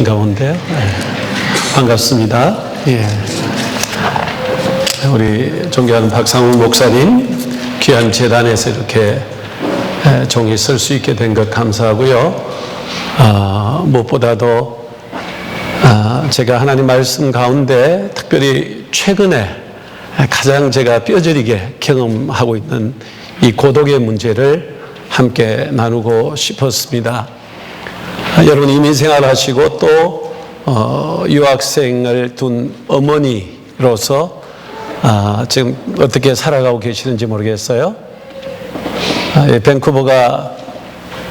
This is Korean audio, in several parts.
가운데 반갑습니다. 예. 우리 존경하는 박상훈 목사님 귀한 재단에서 이렇게 종이 쓸 수 있게 된 것 감사하고요. 무엇보다도 제가 하나님 말씀 가운데 특별히 최근에 가장 제가 뼈저리게 경험하고 있는 이 고독의 문제를 함께 나누고 싶었습니다. 여러분 이민생활 하시고 또 유학생을 둔 어머니로서 지금 어떻게 살아가고 계시는지 모르겠어요. 밴쿠버가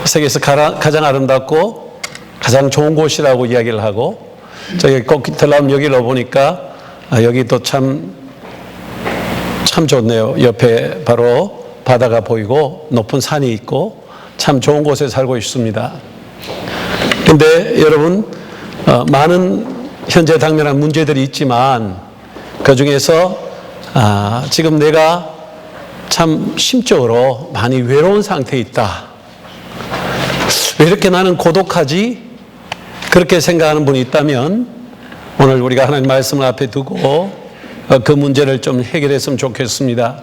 세계에서 가장 아름답고 가장 좋은 곳이라고 이야기를 하고 저기 코키틀람 여기로 보니까 여기도 참 좋네요. 옆에 바로 바다가 보이고 높은 산이 있고 참 좋은 곳에 살고 있습니다. 근데 여러분 많은 현재 당면한 문제들이 있지만 그 중에서 지금 내가 참 심적으로 많이 외로운 상태에 있다. 왜 이렇게 나는 고독하지? 그렇게 생각하는 분이 있다면 오늘 우리가 하나님 말씀을 앞에 두고 그 문제를 좀 해결했으면 좋겠습니다.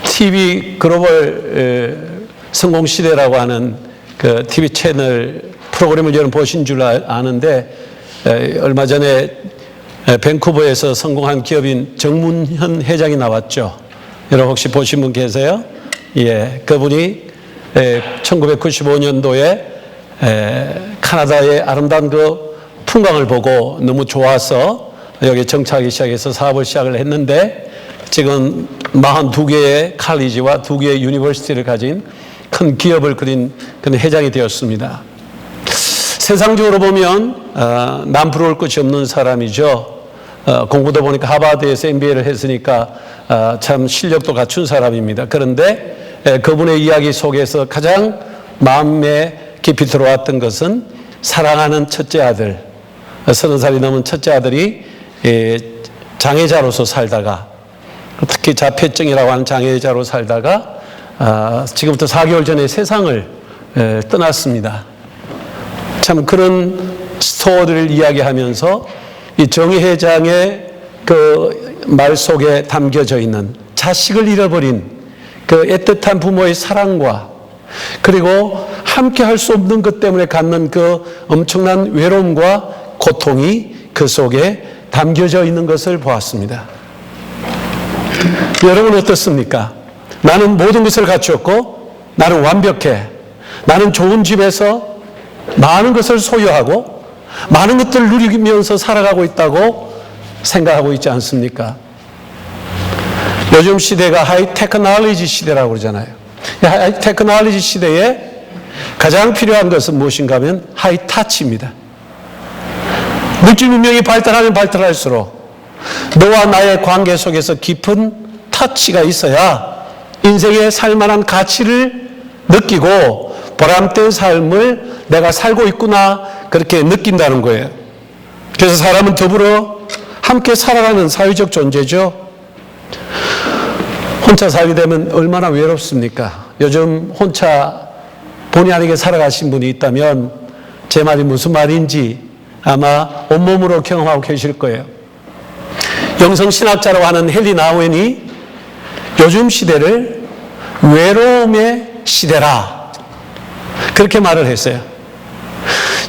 TV 글로벌 성공시대라고 하는 그 TV 채널 프로그램을 여러분 보신 줄 아는데 얼마 전에 밴쿠버에서 성공한 기업인 정문현 회장이 나왔죠. 여러분 혹시 보신 분 계세요? 예, 그분이 1995년도에 카나다의 아름다운 그 풍광을 보고 너무 좋아서 여기 정착하기 시작해서 사업을 시작을 했는데 지금 42개의 칼리지와 2개의 유니버시티를 가진 큰 기업을 그린 그런 회장이 되었습니다. 세상적으로 보면 남부러울 것이 없는 사람이죠. 공부도 보니까 하버드에서 MBA를 했으니까 참 실력도 갖춘 사람입니다. 그런데 그분의 이야기 속에서 가장 마음에 깊이 들어왔던 것은 사랑하는 첫째 아들, 30살이 넘은 첫째 아들이 장애자로서 살다가 특히 자폐증이라고 하는 장애자로 살다가 지금부터 4개월 전에 세상을 떠났습니다. 참 그런 스토리를 이야기하면서 이 정의 회장의 그 말 속에 담겨져 있는 자식을 잃어버린 그 애틋한 부모의 사랑과 그리고 함께 할 수 없는 것 때문에 갖는 그 엄청난 외로움과 고통이 그 속에 담겨져 있는 것을 보았습니다. 여러분 어떻습니까? 나는 모든 것을 갖추었고 나는 완벽해. 나는 좋은 집에서 많은 것을 소유하고 많은 것들을 누리면서 살아가고 있다고 생각하고 있지 않습니까? 요즘 시대가 하이테크놀로지 시대라고 그러잖아요. 하이테크놀로지 시대에 가장 필요한 것은 무엇인가 하면 하이타치입니다. 물질 문명이 발달하면 발달할수록 너와 나의 관계 속에서 깊은 타치가 있어야 인생의 살만한 가치를 느끼고 보람된 삶을 내가 살고 있구나 그렇게 느낀다는 거예요. 그래서 사람은 더불어 함께 살아가는 사회적 존재죠. 혼자 살게 되면 얼마나 외롭습니까? 요즘 혼자 본의 아니게 살아가신 분이 있다면 제 말이 무슨 말인지 아마 온몸으로 경험하고 계실 거예요. 영성신학자라고 하는 헨리 나우엔이 요즘 시대를 외로움의 시대라 그렇게 말을 했어요.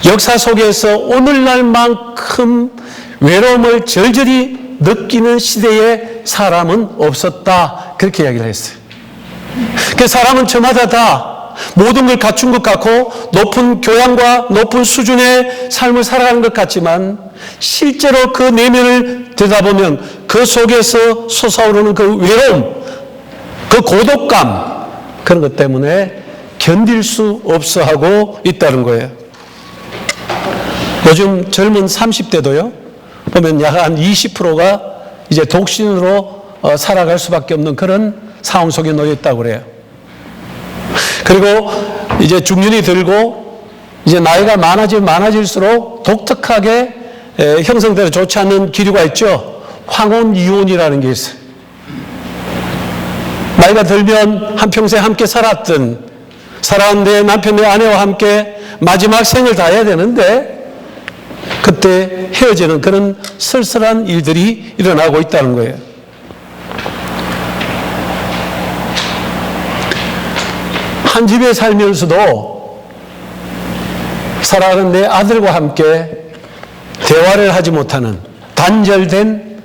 역사 속에서 오늘날만큼 외로움을 절절히 느끼는 시대에 사람은 없었다 그렇게 이야기를 했어요. 그 사람은 저마다 다 모든 걸 갖춘 것 같고 높은 교양과 높은 수준의 삶을 살아가는 것 같지만 실제로 그 내면을 들여다보면 그 속에서 솟아오르는 그 외로움, 그 고독감 그런 것 때문에 견딜 수 없어 하고 있다는 거예요. 요즘 젊은 30대도요 보면 약 한 20%가 이제 독신으로 살아갈 수밖에 없는 그런 상황 속에 놓여 있다고 그래요. 그리고 이제 중년이 들고 이제 나이가 많아질수록 독특하게 형성되어 좋지 않는 기류가 있죠. 황혼 이혼이라는 게 있어요. 나이가 들면 한평생 함께 살았던 사랑하는 내 남편, 내 아내와 함께 마지막 생을 다해야 되는데 그때 헤어지는 그런 쓸쓸한 일들이 일어나고 있다는 거예요. 한 집에 살면서도 사랑하는 내 아들과 함께 대화를 하지 못하는 단절된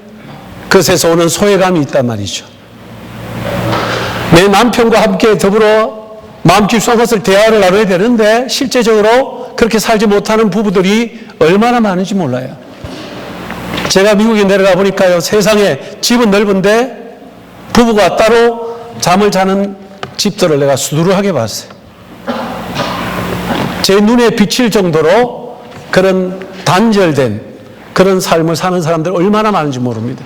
것에서 오는 소외감이 있단 말이죠. 내 남편과 함께 더불어 마음 깊숙한 것을 대화를 나눠야 되는데 실제적으로 그렇게 살지 못하는 부부들이 얼마나 많은지 몰라요. 제가 미국에 내려가 보니까요, 세상에 집은 넓은데 부부가 따로 잠을 자는 집들을 내가 수두룩하게 봤어요. 제 눈에 비칠 정도로 그런 단절된 그런 삶을 사는 사람들 얼마나 많은지 모릅니다.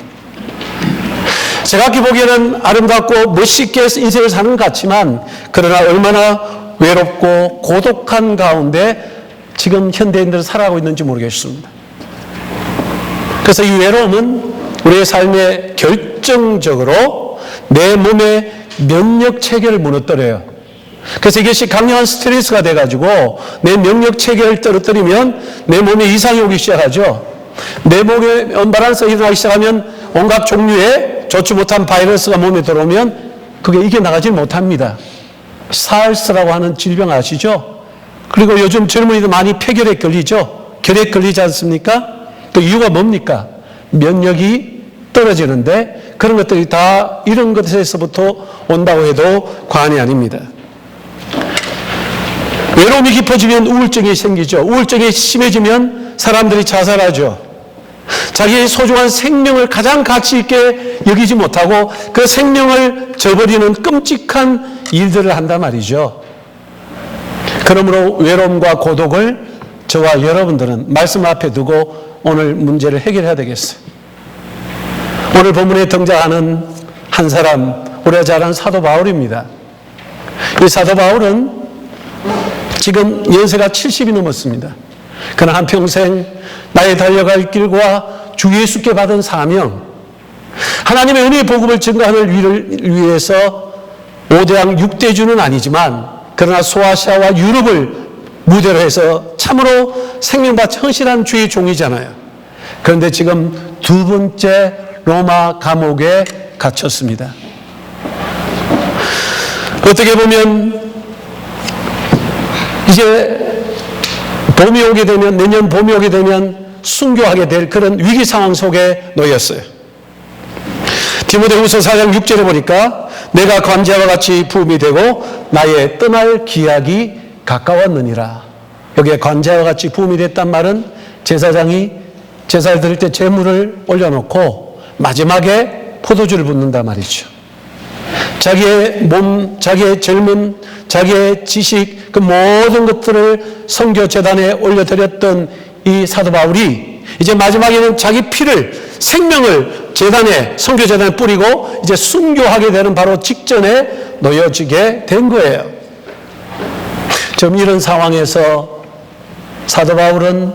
제가 보기에는 아름답고 멋있게 인생을 사는 것 같지만 그러나 얼마나 외롭고 고독한 가운데 지금 현대인들은 살아가고 있는지 모르겠습니다. 그래서 이 외로움은 우리의 삶에 결정적으로 내 몸의 면역 체계를 무너뜨려요. 그래서 이것이 강력한 스트레스가 돼가지고 내 면역 체계를 떨어뜨리면 내 몸에 이상이 오기 시작하죠. 내 몸에 언밸런스가 일어나기 시작하면 온갖 종류의 좋지 못한 바이러스가 몸에 들어오면 그게 이겨나가지 못합니다. 사르스라고 하는 질병 아시죠? 그리고 요즘 젊은이들 많이 폐결핵 걸리죠? 결핵 걸리지 않습니까? 그 이유가 뭡니까? 면역이 떨어지는데 그런 것들이 다 이런 것에서부터 온다고 해도 과언이 아닙니다. 외로움이 깊어지면 우울증이 생기죠. 우울증이 심해지면 사람들이 자살하죠. 자기의 소중한 생명을 가장 가치 있게 여기지 못하고 그 생명을 저버리는 끔찍한 일들을 한단 말이죠. 그러므로 외로움과 고독을 저와 여러분들은 말씀 앞에 두고 오늘 문제를 해결해야 되겠어요. 오늘 본문에 등장하는 한 사람, 우리가 잘 아는 사도 바울입니다. 이 사도 바울은 지금 연세가 70이 넘었습니다. 그러나 한평생 나의 달려갈 길과 주 예수께 받은 사명, 하나님의 은혜의 복음을 증거하는 일을 위해서 5대양 6대주는 아니지만 그러나 소아시아와 유럽을 무대로 해서 참으로 생명바쳐 헌신한 주의 종이잖아요. 그런데 지금 두 번째 로마 감옥에 갇혔습니다. 어떻게 보면 이제 봄이 오게 되면, 내년 봄이 오게 되면 순교하게 될 그런 위기 상황 속에 놓였어요. 디모데후서 4장 6절에 보니까 내가 관제와 같이 부음이 되고 나의 떠날 기약이 가까웠느니라. 여기에 관제와 같이 부음이 됐단 말은 제사장이 제사를 드릴 때 제물을 올려놓고 마지막에 포도주를 붓는단 말이죠. 자기의 몸, 자기의 젊음, 자기의 지식, 그 모든 것들을 선교재단에 올려드렸던 이 사도 바울이 이제 마지막에는 자기 피를, 생명을 재단에, 선교재단에 뿌리고 이제 순교하게 되는 바로 직전에 놓여지게 된 거예요. 지금 이런 상황에서 사도 바울은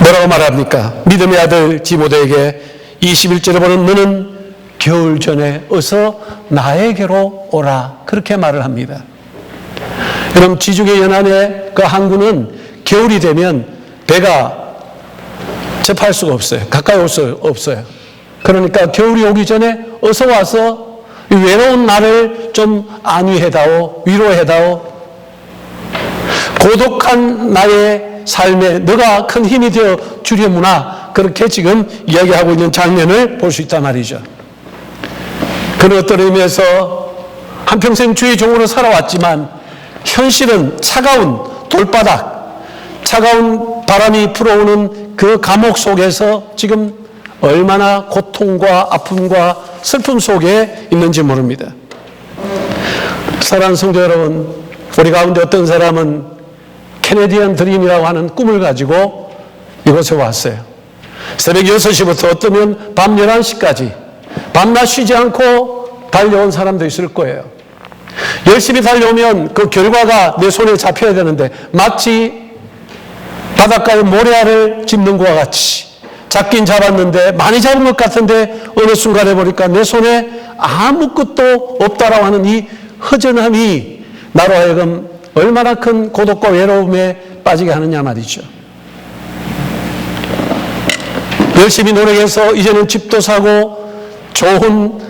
뭐라고 말합니까? 믿음의 아들 디모데에게 21절에 보면 너는 겨울 전에 어서 나에게로 오라. 그렇게 말을 합니다. 여러분, 지중해 연안의 그 항구는 겨울이 되면 배가 접할 수가 없어요. 가까이 올 수 없어요. 그러니까 겨울이 오기 전에 어서 와서 이 외로운 나를 좀 안위해다오, 위로해다오. 고독한 나의 삶에 너가 큰 힘이 되어 주려무나. 그렇게 지금 이야기하고 있는 장면을 볼 수 있단 말이죠. 그런 어떤 의미에서 한평생 주의 종으로 살아왔지만 현실은 차가운 돌바닥, 차가운 바람이 불어오는 그 감옥 속에서 지금 얼마나 고통과 아픔과 슬픔 속에 있는지 모릅니다. 사랑하는 성도 여러분, 우리 가운데 어떤 사람은 캐네디언 드림이라고 하는 꿈을 가지고 이곳에 왔어요. 새벽 6시부터 어쩌면 밤 11시까지 밤낮 쉬지 않고 달려온 사람도 있을 거예요. 열심히 달려오면 그 결과가 내 손에 잡혀야 되는데 마치 바닷가에 모래알을 짚는 것과 같이 잡긴 잡았는데 많이 잡은 것 같은데 어느 순간에 보니까 내 손에 아무것도 없다라고 하는 이 허전함이 나로 하여금 얼마나 큰 고독과 외로움에 빠지게 하느냐 말이죠. 열심히 노력해서 이제는 집도 사고 좋은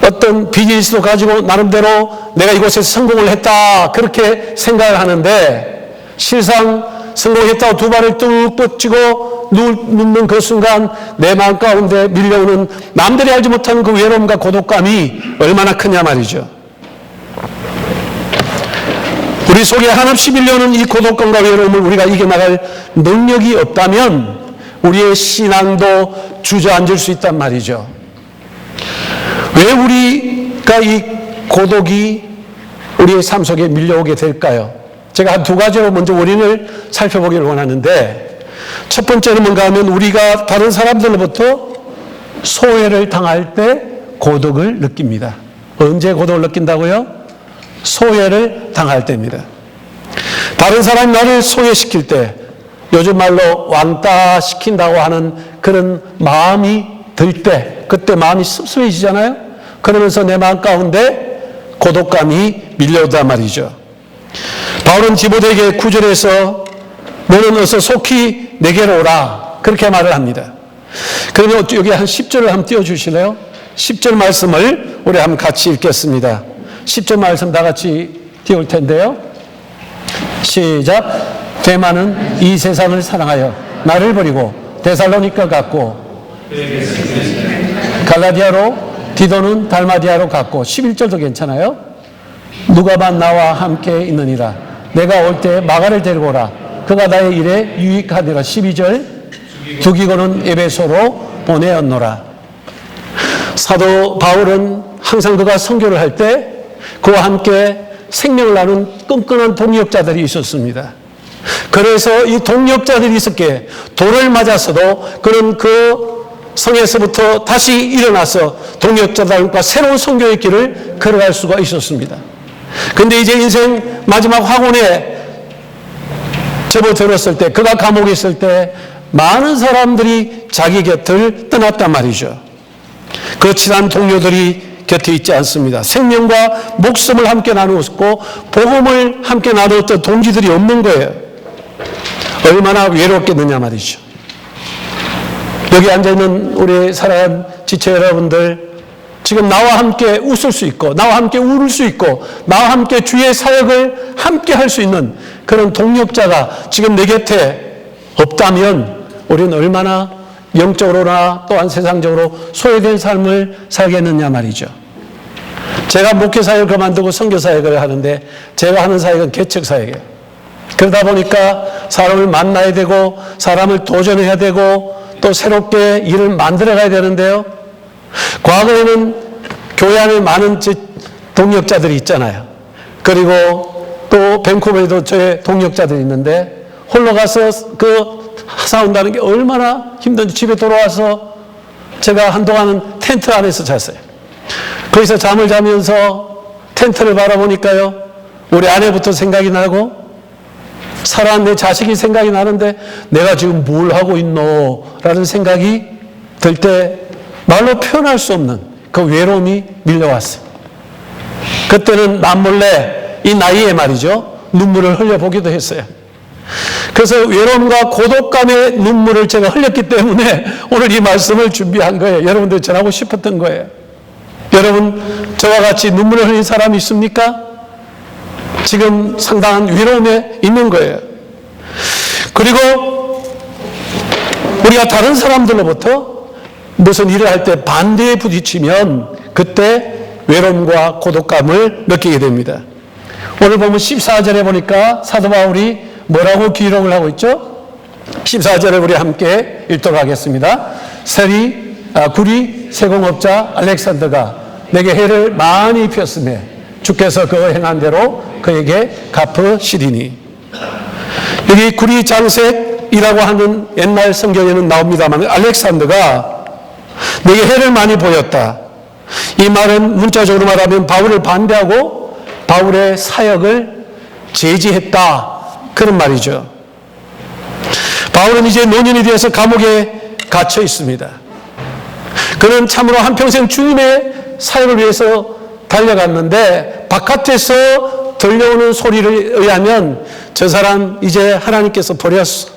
어떤 비즈니스도 가지고 나름대로 내가 이곳에서 성공을 했다 그렇게 생각을 하는데, 실상 성공했다고 두 발을 뚝 뻗치고 눕는 그 순간 내 마음 가운데 밀려오는 남들이 알지 못하는 그 외로움과 고독감이 얼마나 크냐 말이죠. 우리 속에 한없이 밀려오는 이 고독감과 외로움을 우리가 이겨나갈 능력이 없다면 우리의 신앙도 주저앉을 수 있단 말이죠. 왜 우리가 이 고독이 우리의 삶 속에 밀려오게 될까요? 제가 한 두 가지로 먼저 원인을 살펴보기를 원하는데, 첫 번째는 뭔가 하면 우리가 다른 사람들로부터 소외를 당할 때 고독을 느낍니다. 언제 고독을 느낀다고요? 소외를 당할 때입니다. 다른 사람이 나를 소외시킬 때, 요즘 말로 왕따 시킨다고 하는 그런 마음이 들 때, 그때 마음이 씁쓸해지잖아요. 그러면서 내 마음 가운데 고독감이 밀려오단 말이죠. 바울은 디모데에게 9절에서 너는 어서 속히 내게로 오라 그렇게 말을 합니다. 그러면 여기 한 10절을 한번 띄워주실래요? 10절 말씀을 우리 한번 같이 읽겠습니다. 10절 말씀 다 같이 띄울 텐데요. 시작. 데마는 이 세상을 사랑하여 나를 버리고 데살로니가 갔고, 갈라디아로, 디도는 달마디아로 갔고, 11절도 괜찮아요. 누가만 나와 함께 있느니라. 내가 올 때 마가를 데리고 오라. 그가 나의 일에 유익하니라. 12절. 두기고는 에베소로 보내었노라. 사도 바울은 항상 그가 선교를 할 때 그와 함께 생명을 나눈 끈끈한 동역자들이 있었습니다. 그래서 이 동역자들이 있었기에 돌을 맞았어도 그는 그 성에서부터 다시 일어나서 동역자들과 새로운 선교의 길을 걸어갈 수가 있었습니다. 그런데 이제 인생 마지막 황혼에 접어들었을 때, 그가 감옥에 있을 때 많은 사람들이 자기 곁을 떠났단 말이죠. 그 친한 동료들이 곁에 있지 않습니다. 생명과 목숨을 함께 나누었고 복음을 함께 나누었던 동지들이 없는 거예요. 얼마나 외롭겠느냐 말이죠. 여기 앉아있는 우리 사랑하는 지체 여러분들, 지금 나와 함께 웃을 수 있고 나와 함께 울을 수 있고 나와 함께 주의 사역을 함께 할 수 있는 그런 동력자가 지금 내 곁에 없다면 우리는 얼마나 영적으로나 또한 세상적으로 소외된 삶을 살겠느냐 말이죠. 제가 목회사역을 그만두고 선교사역을 하는데 제가 하는 사역은 개척사역이에요. 그러다 보니까 사람을 만나야 되고 사람을 도전해야 되고 또 새롭게 일을 만들어 가야 되는데요. 과거에는 교회 안에 많은 동역자들이 있잖아요. 그리고 또 밴쿠버에도 저의 동역자들이 있는데 홀로 가서 그 싸운다는 게 얼마나 힘든지 집에 돌아와서 제가 한동안은 텐트 안에서 잤어요. 거기서 잠을 자면서 텐트를 바라보니까요, 우리 아내부터 생각이 나고 사랑하는 내 자식이 생각이 나는데 내가 지금 뭘 하고 있노? 라는 생각이 들 때 말로 표현할 수 없는 그 외로움이 밀려왔어요. 그때는 남몰래 이 나이에 말이죠, 눈물을 흘려보기도 했어요. 그래서 외로움과 고독감의 눈물을 제가 흘렸기 때문에 오늘 이 말씀을 준비한 거예요. 여러분들 전하고 싶었던 거예요. 여러분, 저와 같이 눈물을 흘린 사람이 있습니까? 지금 상당한 외로움에 있는 거예요. 그리고 우리가 다른 사람들로부터 무슨 일을 할 때 반대에 부딪히면 그때 외로움과 고독감을 느끼게 됩니다. 오늘 보면 14절에 보니까 사도 바울이 뭐라고 기록을 하고 있죠? 14절을 우리 함께 읽도록 하겠습니다. 구리 세공업자 알렉산더가 내게 해를 많이 입혔으며 주께서 그 행한 대로 그에게 갚으시리니. 여기 구리 장색이라고 하는 옛날 성경에는 나옵니다만 알렉산더가 내게 해를 많이 보였다. 이 말은 문자적으로 말하면 바울을 반대하고 바울의 사역을 제지했다, 그런 말이죠. 바울은 이제 노년이 되어서 감옥에 갇혀 있습니다. 그는 참으로 한평생 주님의 사역을 위해서 달려갔는데 바깥에서 들려오는 소리를 의하면 저 사람 이제 하나님께서 버렸어.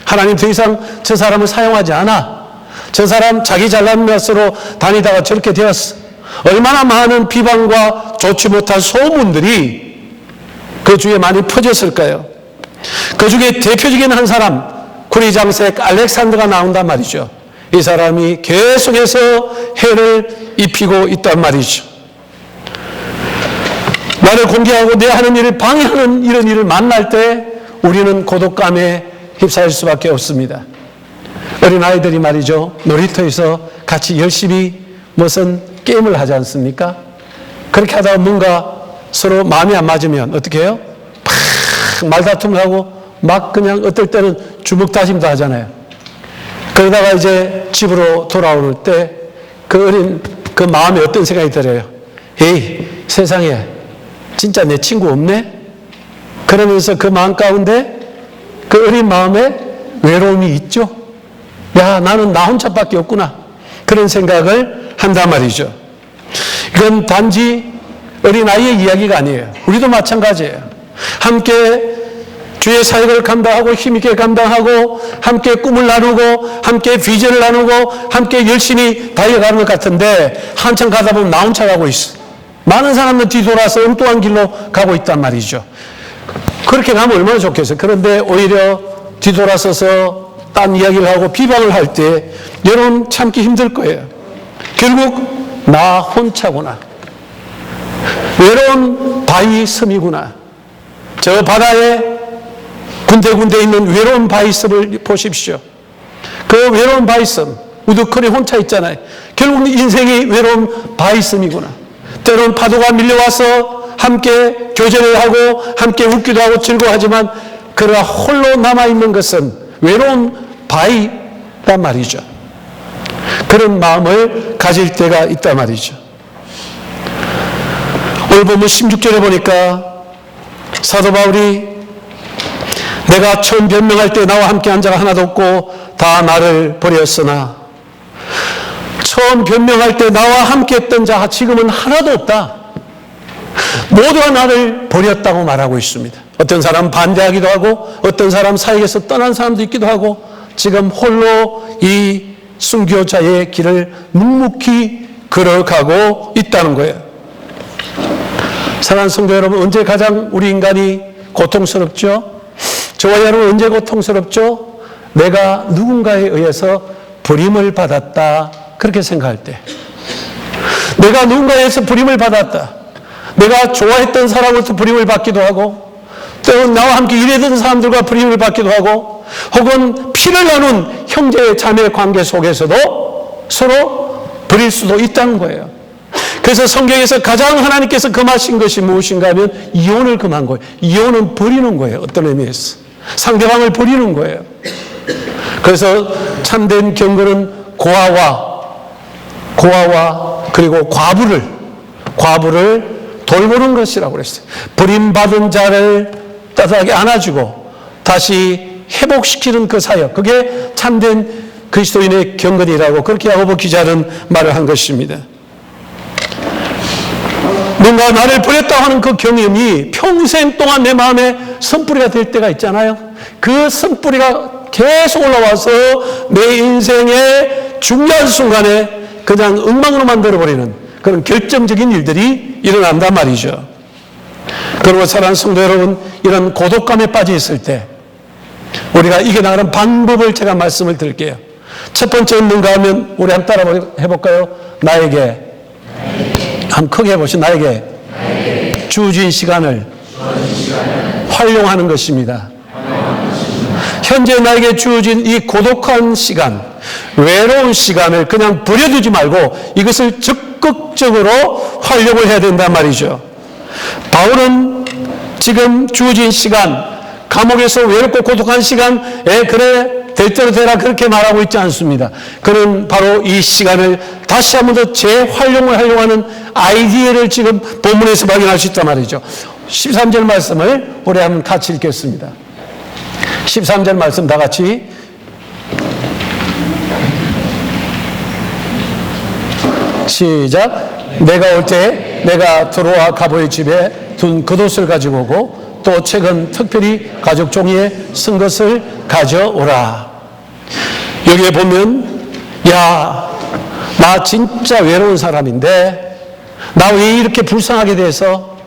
하나님 더 이상 저 사람을 사용하지 않아. 저 사람 자기 잘난 것으로 다니다가 저렇게 되었어. 얼마나 많은 비방과 좋지 못한 소문들이 그 주위에 많이 퍼졌을까요? 그 중에 대표적인 한 사람, 구리장색 알렉산더가 나온단 말이죠. 이 사람이 계속해서 해를 입히고 있단 말이죠. 나를 공개하고 내 하는 일을 방해하는 이런 일을 만날 때 우리는 고독감에 휩싸일 수밖에 없습니다. 어린아이들이 말이죠, 놀이터에서 같이 열심히 무슨 게임을 하지 않습니까? 그렇게 하다가 뭔가 서로 마음이 안 맞으면 어떻게 해요? 막 말다툼을 하고 막 그냥 어떨 때는 주먹다짐도 하잖아요. 그러다가 이제 집으로 돌아올 때 그 마음에 어떤 생각이 들어요? 에이, 세상에 진짜 내 친구 없네? 그러면서 그 마음 가운데 그 어린 마음에 외로움이 있죠. 야, 나는 나 혼자밖에 없구나. 그런 생각을 한단 말이죠. 이건 단지 어린아이의 이야기가 아니에요. 우리도 마찬가지예요. 함께 주의 사역을 감당하고 힘있게 감당하고 함께 꿈을 나누고 함께 비전을 나누고 함께 열심히 달려가는 것 같은데 한참 가다 보면 나 혼자 가고 있어. 많은 사람들 뒤돌아서 엉뚱한 길로 가고 있단 말이죠. 그렇게 가면 얼마나 좋겠어요. 그런데 오히려 뒤돌아서서 딴 이야기를 하고 비방을 할 때 여러분 참기 힘들 거예요. 결국 나 혼자구나. 외로운 바위 섬이구나. 저 바다에 군데군데 있는 외로운 바위섬을 보십시오. 그 외로운 바위섬, 우두커니 혼자 있잖아요. 결국 인생이 외로운 바위섬이구나. 때로는 파도가 밀려와서 함께 교제를 하고 함께 웃기도 하고 즐거워하지만 그러나 홀로 남아있는 것은 외로운 바위란 말이죠. 그런 마음을 가질 때가 있단 말이죠. 오늘 보면 16절에 보니까 사도 바울이 내가 처음 변명할 때 나와 함께한 자가 하나도 없고 다 나를 버렸으나 처음 변명할 때 나와 함께했던 자가 지금은 하나도 없다. 모두가 나를 버렸다고 말하고 있습니다. 어떤 사람 반대하기도 하고 어떤 사람 사역에서 떠난 사람도 있기도 하고 지금 홀로 이 순교자의 길을 묵묵히 걸어가고 있다는 거예요. 사랑하는 성도 여러분, 언제 가장 우리 인간이 고통스럽죠? 저와 여러분 언제 고통스럽죠? 내가 누군가에 의해서 버림을 받았다. 그렇게 생각할 때. 내가 누군가에 의해서 버림을 받았다. 내가 좋아했던 사람으로부터 버림을 받기도 하고 때로는 나와 함께 일했던 사람들과 버림을 받기도 하고 혹은 피를 나눈 형제 자매 관계 속에서도 서로 버릴 수도 있다는 거예요. 그래서 성경에서 가장 하나님께서 금하신 것이 무엇인가 하면 이혼을 금한 거예요. 이혼은 버리는 거예요. 어떤 의미에서. 상대방을 버리는 거예요. 그래서 참된 경건은 고아와 그리고 과부를 돌보는 것이라고 그랬어요. 버림받은 자를 따뜻하게 안아주고 다시 회복시키는 그 사역, 그게 참된 그리스도인의 경건이라고 그렇게 야고보 기자는 말을 한 것입니다. 뭔가 나를 버렸다고 하는 그 경험이 평생 동안 내 마음에 선뿌리가 될 때가 있잖아요. 그 선뿌리가 계속 올라와서 내 인생의 중요한 순간에 그냥 엉망으로 만들어버리는 그런 결정적인 일들이 일어난단 말이죠. 그리고 사랑하는 성도 여러분, 이런 고독감에 빠져 있을 때 우리가 이겨나가는 방법을 제가 말씀을 드릴게요. 첫 번째는 뭔가 하면 우리 한번 따라 해볼까요? 나에게 한번 크게 해보시죠. 나에게 주어진 시간을 활용하는 것입니다. 현재 나에게 주어진 이 고독한 시간, 외로운 시간을 그냥 버려두지 말고 이것을 적극적으로 활용을 해야 된단 말이죠. 바울은 지금 주어진 시간, 감옥에서 외롭고 고독한 시간에 그래 될 대로 되라 그렇게 말하고 있지 않습니다. 그는 바로 이 시간을 다시 한 번 더 재활용을 하려고 하는 아이디어를 지금 본문에서 발견할 수 있단 말이죠. 13절 말씀을 우리 한번 같이 읽겠습니다. 13절 말씀 다 같이 시작. 내가 올 때 내가 드로아 가보의 집에 둔 겉옷을 가지고 오고 또 책은 특별히 가죽 종이에 쓴 것을 가져오라. 여기에 보면 야, 나 진짜 외로운 사람인데 나 왜 이렇게 불쌍하게 돼서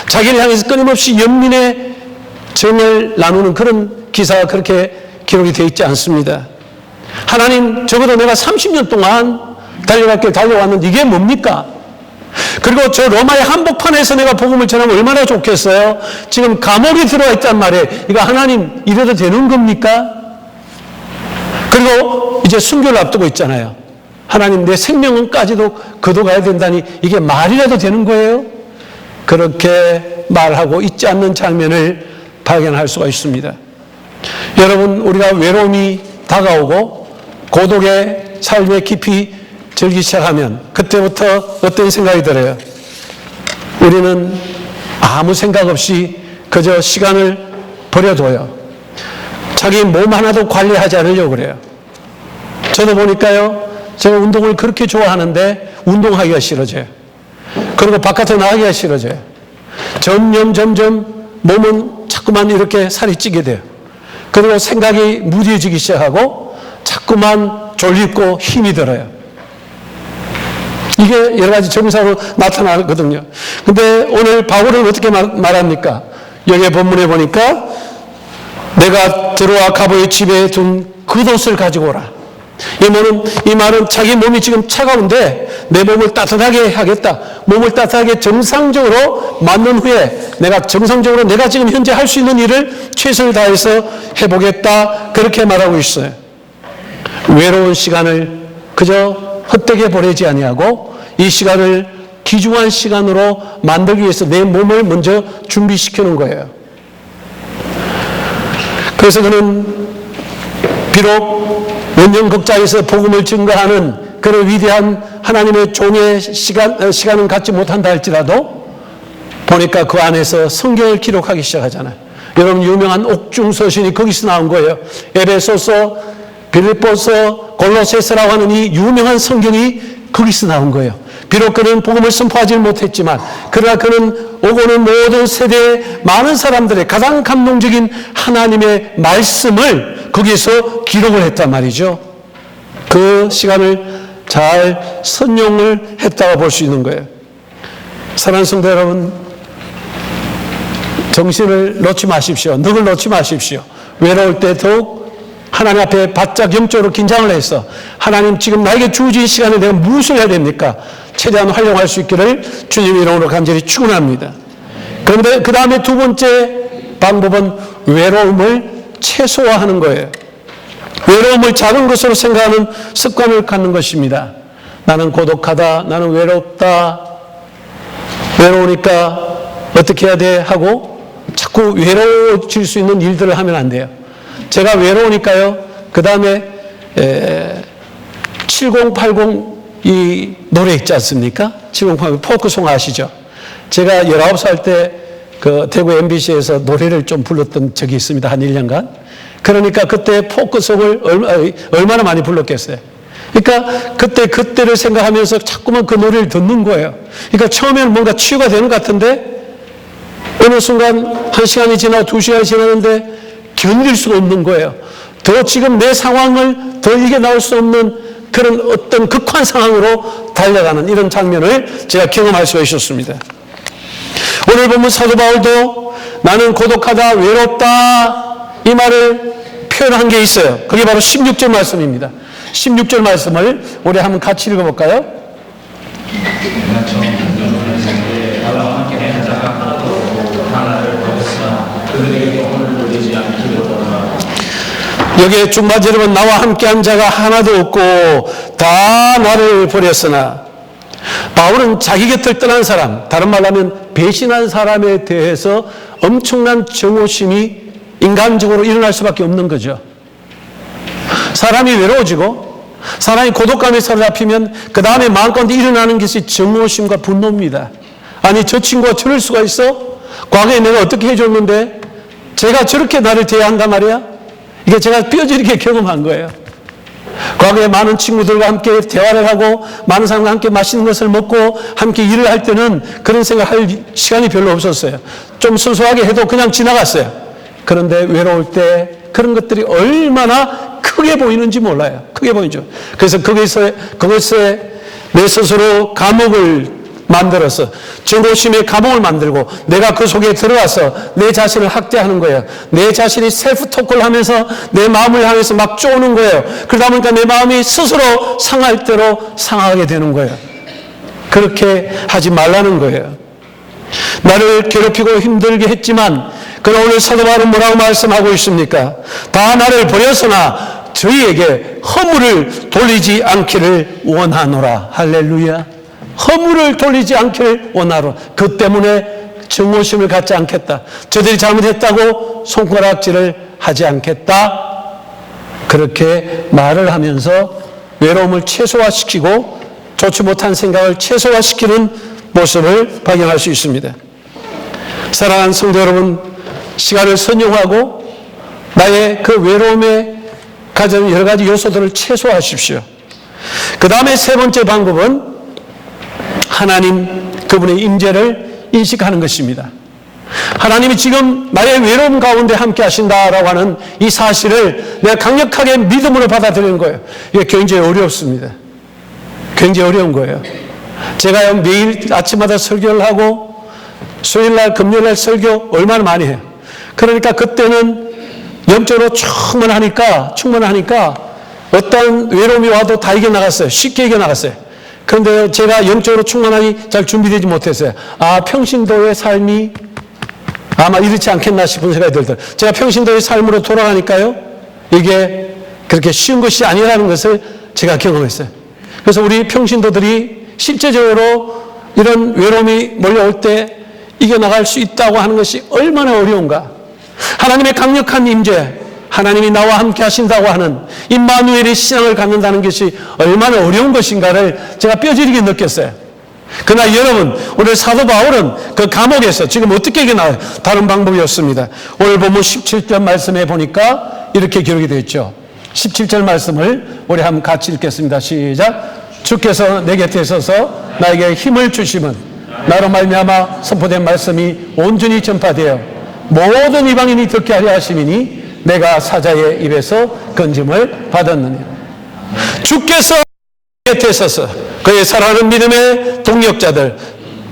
자기를 향해서 끊임없이 연민의 정을 나누는 그런 기사가 그렇게 기록이 되어 있지 않습니다. 하나님, 적어도 내가 30년 동안 달려갈 길 달려왔는데 이게 뭡니까? 그리고 저 로마의 한복판에서 내가 복음을 전하면 얼마나 좋겠어요? 지금 감옥에 들어와 있단 말이에요. 이거 하나님 이래도 되는 겁니까? 그리고 이제 순교를 앞두고 있잖아요. 하나님, 내 생명은까지도 거둬가야 된다니 이게 말이라도 되는 거예요? 그렇게 말하고 있지 않는 장면을 발견할 수가 있습니다. 여러분, 우리가 외로움이 다가오고 고독의 삶에 깊이 들기 시작하면 그때부터 어떤 생각이 들어요? 우리는 아무 생각 없이 그저 시간을 버려둬요. 자기 몸 하나도 관리하지 않으려고 그래요. 저도 보니까요, 제가 운동을 그렇게 좋아하는데 운동하기가 싫어져요. 그리고 바깥에 나가기가 싫어져요. 점점 몸은 자꾸만 이렇게 살이 찌게 돼요. 그리고 생각이 무뎌지기 시작하고 자꾸만 졸립고 힘이 들어요. 이게 여러 가지 증상으로 나타나거든요. 근데 오늘 바울은 어떻게 말합니까? 여기 본문에 보니까 내가 들어와 가보의 집에 둔 겉옷을 가지고 오라. 이 말은 자기 몸이 지금 차가운데 내 몸을 따뜻하게 하겠다. 몸을 따뜻하게 정상적으로 만든 후에 내가 정상적으로 내가 지금 현재 할 수 있는 일을 최선을 다해서 해보겠다. 그렇게 말하고 있어요. 외로운 시간을 그저 헛되게 보내지 아니하고 이 시간을 귀중한 시간으로 만들기 위해서 내 몸을 먼저 준비시키는 거예요. 그래서 그는 비록 원정극장에서 복음을 증거하는 그런 위대한 하나님의 종의 시간은 갖지 못한다 할지라도 보니까 그 안에서 성경을 기록하기 시작하잖아요. 여러분, 유명한 옥중서신이 거기서 나온 거예요. 에베소서, 빌립보서, 골로새서라고 하는 이 유명한 성경이 거기서 나온 거예요. 비록 그는 복음을 선포하지 못했지만 그러나 그는 오고는 모든 세대의 많은 사람들의 가장 감동적인 하나님의 말씀을 거기서 기록을 했단 말이죠. 그 시간을 잘 선용을 했다고 볼 수 있는 거예요. 사랑하는 성도 여러분, 정신을 놓지 마십시오. 넋을 놓지 마십시오. 외로울 때 더욱 하나님 앞에 바짝 영적으로 긴장을 해서 하나님, 지금 나에게 주어진 시간에 내가 무엇을 해야 됩니까? 최대한 활용할 수 있기를 주님의 이름으로 간절히 축원합니다. 그런데 그 다음에 두 번째 방법은 외로움을 최소화하는 거예요. 외로움을 작은 것으로 생각하는 습관을 갖는 것입니다. 나는 고독하다, 나는 외롭다, 외로우니까 어떻게 해야 돼 하고 자꾸 외로워질 수 있는 일들을 하면 안 돼요. 제가 외로우니까요, 그 다음에 7080 이 노래 있지 않습니까? 7080 포크송 아시죠? 제가 19살 때 그 대구 MBC에서 노래를 좀 불렀던 적이 있습니다. 한 1년간. 그러니까 그때 포크송을 얼마나 많이 불렀겠어요. 그러니까 그때를 생각하면서 자꾸만 그 노래를 듣는 거예요. 그러니까 처음에는 뭔가 치유가 되는 것 같은데 어느 순간 1시간이 지나고 2시간이 지나는데 견딜 수가 없는 거예요. 더 지금 내 상황을 더 이겨나올 수 없는 그런 어떤 극한 상황으로 달려가는 이런 장면을 제가 경험할 수가 있었습니다. 오늘 보면 사도 바울도 나는 고독하다, 외롭다 이 말을 표현한 게 있어요. 그게 바로 16절 말씀입니다. 16절 말씀을 우리 한번 같이 읽어볼까요? 여기에 중마제 여러분, 나와 함께한 자가 하나도 없고 다 나를 버렸으나, 바울은 자기 곁을 떠난 사람, 다른 말로 하면 배신한 사람에 대해서 엄청난 정오심이 인간적으로 일어날 수밖에 없는 거죠. 사람이 외로워지고 사람이 고독감에 사로잡히면 그 다음에 마음가운데 일어나는 것이 정오심과 분노입니다. 아니, 저 친구가 저럴 수가 있어? 과거에 내가 어떻게 해줬는데 제가 저렇게 나를 대해한단 말이야? 이게 제가 뼈저리게 경험한 거예요. 과거에 많은 친구들과 함께 대화를 하고 많은 사람과 함께 맛있는 것을 먹고 함께 일을 할 때는 그런 생각할 시간이 별로 없었어요. 좀 소소하게 해도 그냥 지나갔어요. 그런데 외로울 때 그런 것들이 얼마나 크게 보이는지 몰라요. 크게 보이죠. 그래서 그것에 내 스스로 감옥을 만들어서 정오심의 감옥을 만들고 내가 그 속에 들어와서 내 자신을 학대하는 거예요. 내 자신이 셀프 토크를 하면서 내 마음을 향해서 막 쪼는 거예요. 그러다 보니까 내 마음이 스스로 상할 대로 상하게 되는 거예요. 그렇게 하지 말라는 거예요. 나를 괴롭히고 힘들게 했지만 그러나 오늘 사도 바울은 뭐라고 말씀하고 있습니까? 다 나를 버렸으나 저희에게 허물을 돌리지 않기를 원하노라. 할렐루야. 허물을 돌리지 않기를 원하노라. 그 때문에 정오심을 갖지 않겠다. 저들이 잘못했다고 손가락질을 하지 않겠다. 그렇게 말을 하면서 외로움을 최소화시키고 좋지 못한 생각을 최소화시키는 모습을 발견할 수 있습니다. 사랑하는 성도 여러분, 시간을 선용하고 나의 그 외로움에 가져온 여러 가지 요소들을 최소화하십시오. 그 다음에 세 번째 방법은 하나님 그분의 임재를 인식하는 것입니다. 하나님이 지금 나의 외로움 가운데 함께 하신다라고 하는 이 사실을 내가 강력하게 믿음으로 받아들이는 거예요. 이게 굉장히 어렵습니다. 굉장히 어려운 거예요. 제가 매일 아침마다 설교를 하고 수요일날 금요일날 설교 얼마나 많이 해요. 그러니까 그때는 영적으로 충만하니까 어떤 외로움이 와도 다 이겨나갔어요. 쉽게 이겨나갔어요. 그런데 제가 영적으로 충만하니 잘 준비되지 못했어요. 평신도의 삶이 아마 이렇지 않겠나 싶은 생각이 들더라고요. 제가 평신도의 삶으로 돌아가니까요, 이게 그렇게 쉬운 것이 아니라는 것을 제가 경험했어요. 그래서 우리 평신도들이 실제적으로 이런 외로움이 몰려올 때 이겨나갈 수 있다고 하는 것이 얼마나 어려운가. 하나님의 강력한 임재, 하나님이 나와 함께 하신다고 하는 임마누엘의 신앙을 갖는다는 것이 얼마나 어려운 것인가를 제가 뼈저리게 느꼈어요. 그러나 여러분, 오늘 사도 바울은 그 감옥에서 지금 어떻게 이겨나가요? 다른 방법이 없습니다. 오늘 본문 17절 말씀에 보니까 이렇게 기록이 되어 있죠. 17절 말씀을 우리 한번 같이 읽겠습니다. 시작. 주께서 내 곁에 서서 나에게 힘을 주심은 나로 말미암아 선포된 말씀이 온전히 전파되어 모든 이방인이 듣게 하려 하심이니 내가 사자의 입에서 건짐을 받았느니라. 주께서 곁에 서서 그의 사랑하는 믿음의 동력자들,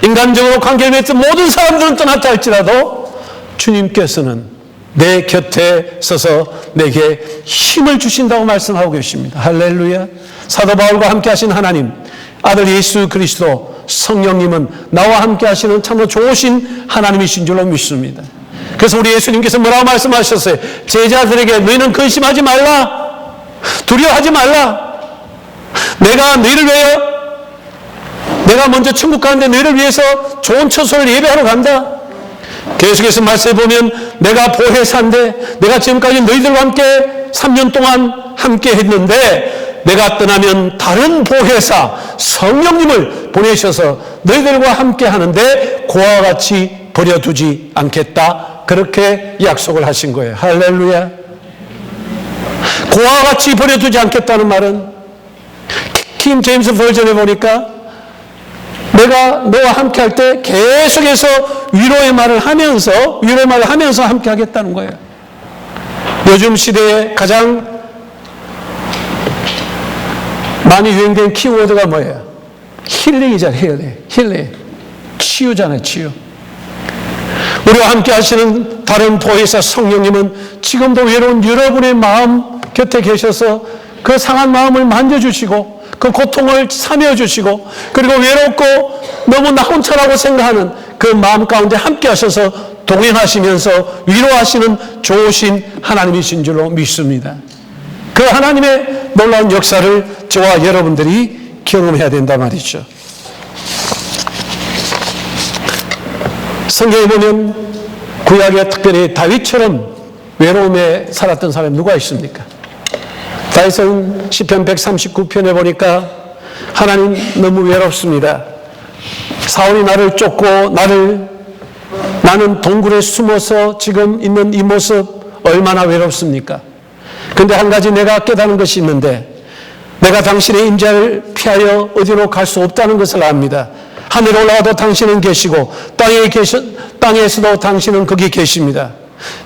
인간적으로 관계를 맺은 모든 사람들은 떠났다 할지라도 주님께서는 내 곁에 서서 내게 힘을 주신다고 말씀하고 계십니다. 할렐루야. 사도 바울과 함께 하신 하나님, 아들 예수 그리스도 성령님은 나와 함께 하시는 참으로 좋으신 하나님이신 줄로 믿습니다. 그래서 우리 예수님께서 뭐라고 말씀하셨어요? 제자들에게 너희는 근심하지 말라, 두려워하지 말라. 내가 너희를 위하여, 내가 먼저 천국 가는데 너희를 위해서 좋은 처소를 예배하러 간다. 계속해서 말씀해 보면 내가 보혜사인데 내가 지금까지 너희들과 함께 3년 동안 함께 했는데 내가 떠나면 다른 보혜사 성령님을 보내셔서 너희들과 함께 하는데 그와 같이 버려두지 않겠다. 그렇게 약속을 하신 거예요. 할렐루야. 그와 같이 버려두지 않겠다는 말은 킹 제임스 버전에 보니까 내가 너와 함께 할 때 계속해서 위로의 말을 하면서 함께 하겠다는 거예요. 요즘 시대에 가장 많이 유행된 키워드가 뭐예요? 힐링이잖아요. 힐링. 치유잖아요. 치유. 우리와 함께 하시는 다른 보혜사 성령님은 지금도 외로운 여러분의 마음 곁에 계셔서 그 상한 마음을 만져주시고 그 고통을 사며주시고 그리고 외롭고 너무 나 혼자라고 생각하는 그 마음 가운데 함께 하셔서 동행하시면서 위로하시는 좋으신 하나님이신 줄로 믿습니다. 그 하나님의 놀라운 역사를 저와 여러분들이 경험해야 된단 말이죠. 성경에 보면 구약에 특별히 다윗처럼 외로움에 살았던 사람이 누가 있습니까? 다윗은 시편 139편에 보니까 하나님 너무 외롭습니다. 사울이 나를 쫓고 나는 동굴에 숨어서 지금 있는 이 모습 얼마나 외롭습니까? 그런데 한 가지 내가 깨달은 것이 있는데 내가 당신의 임재를 피하여 어디로 갈 수 없다는 것을 압니다. 하늘에 올라가도 당신은 계시고 땅에서도 당신은 거기 계십니다.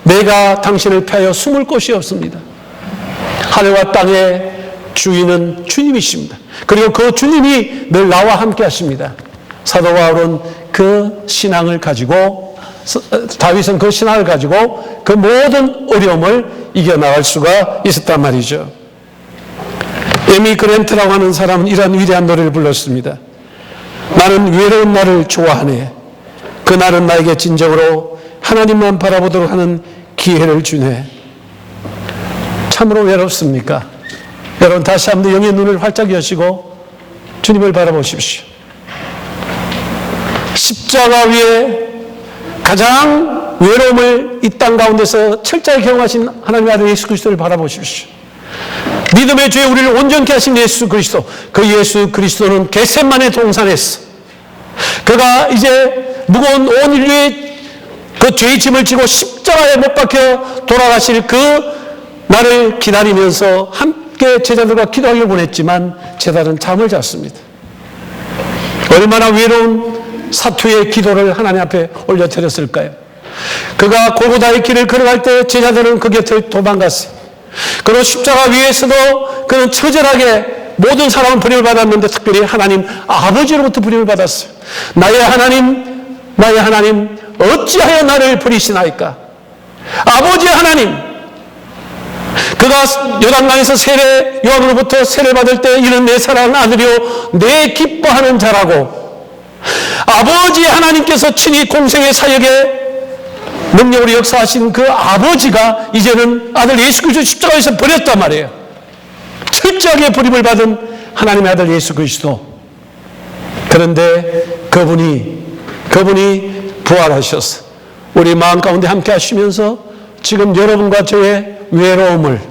내가 당신을 피하여 숨을 곳이 없습니다. 하늘과 땅의 주인은 주님이십니다. 그리고 그 주님이 늘 나와 함께 하십니다. 사도 바울은 그 신앙을 가지고, 다윗은 그 신앙을 가지고 그 모든 어려움을 이겨나갈 수가 있었단 말이죠. 에미 그랜트라고 하는 사람은 이런 위대한 노래를 불렀습니다. 나는 외로운 날을 좋아하네. 그날은 나에게 진정으로 하나님만 바라보도록 하는 기회를 주네. 참으로 외롭습니까? 여러분 다시 한번 영의 눈을 활짝 여시고 주님을 바라보십시오. 십자가 위에 가장 외로움을 이 땅 가운데서 철저히 경험하신 하나님의 아들 예수 그리스도를 바라보십시오. 믿음의 죄에 우리를 온전케 하신 예수 그리스도, 그 예수 그리스도는 겟세마네 동산에서 그가 이제 무거운 온 인류의 그 죄의 짐을 지고 십자가에 못 박혀 돌아가실 그 날을 기다리면서 함께 제자들과 기도하기를 원했지만 제자들은 잠을 잤습니다. 얼마나 외로운 사투의 기도를 하나님 앞에 올려드렸을까요? 그가 골고다의 길을 걸어갈 때 제자들은 그 곁을 도망갔어요. 그리고 십자가 위에서도 그는 처절하게 모든 사람은 버림을 받았는데 특별히 하나님 아버지로부터 버림을 받았어요. 나의 하나님 어찌하여 나를 버리시나이까? 아버지 하나님, 그가 요단강에서 요한으로부터 세례를 받을 때 이는 내 사랑하는 아들이요 내 기뻐하는 자라고, 아버지 하나님께서 친히 공생의 사역에 능력으로 역사하신 그 아버지가 이제는 아들 예수 그리스도 십자가에서 버렸단 말이에요. 철저하게 버림을 받은 하나님의 아들 예수 그리스도. 그런데 그분이 부활하셔서 우리 마음 가운데 함께 하시면서 지금 여러분과 저의 외로움을,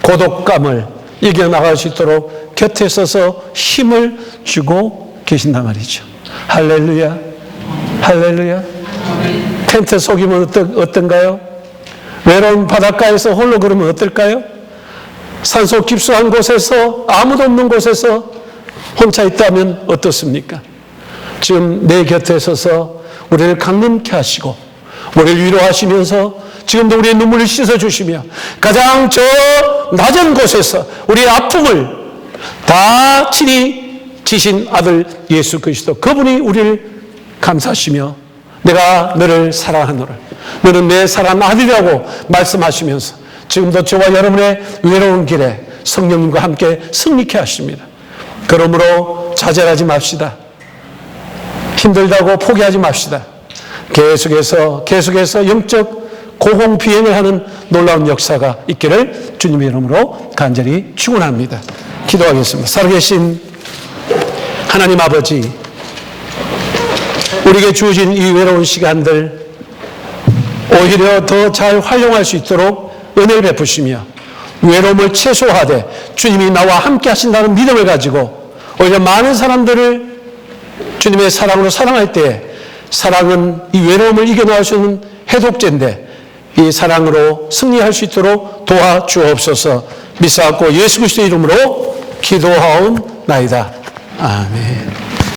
고독감을 이겨나갈 수 있도록 곁에 서서 힘을 주고 계신단 말이죠. 할렐루야, 할렐루야. 텐트 속이면 어떤가요? 외로운 바닷가에서 홀로 걸으면 어떨까요? 산속 깊숙한 곳에서, 아무도 없는 곳에서 혼자 있다면 어떻습니까? 지금 내 곁에 서서 우리를 강림케 하시고 우리를 위로하시면서 지금도 우리의 눈물을 씻어주시며 가장 저 낮은 곳에서 우리의 아픔을 다 친히 지신 아들 예수 그리스도, 그분이 우리를 감사하시며 내가 너를 사랑하노라, 너는 내 사랑하는 아들이라고 말씀하시면서 지금도 저와 여러분의 외로운 길에 성령님과 함께 승리케 하십니다. 그러므로 좌절하지 맙시다. 힘들다고 포기하지 맙시다. 계속해서 영적 고공비행을 하는 놀라운 역사가 있기를 주님의 이름으로 간절히 축원합니다. 기도하겠습니다. 살아계신 하나님 아버지, 우리에게 주어진 이 외로운 시간들 오히려 더 잘 활용할 수 있도록 은혜를 베푸시며 외로움을 최소화하되 주님이 나와 함께 하신다는 믿음을 가지고 오히려 많은 사람들을 주님의 사랑으로 사랑할 때, 사랑은 이 외로움을 이겨나갈 수 있는 해독제인데 이 사랑으로 승리할 수 있도록 도와주옵소서. 믿사옵고 예수 그리스도의 이름으로 기도하옵나이다. 아멘.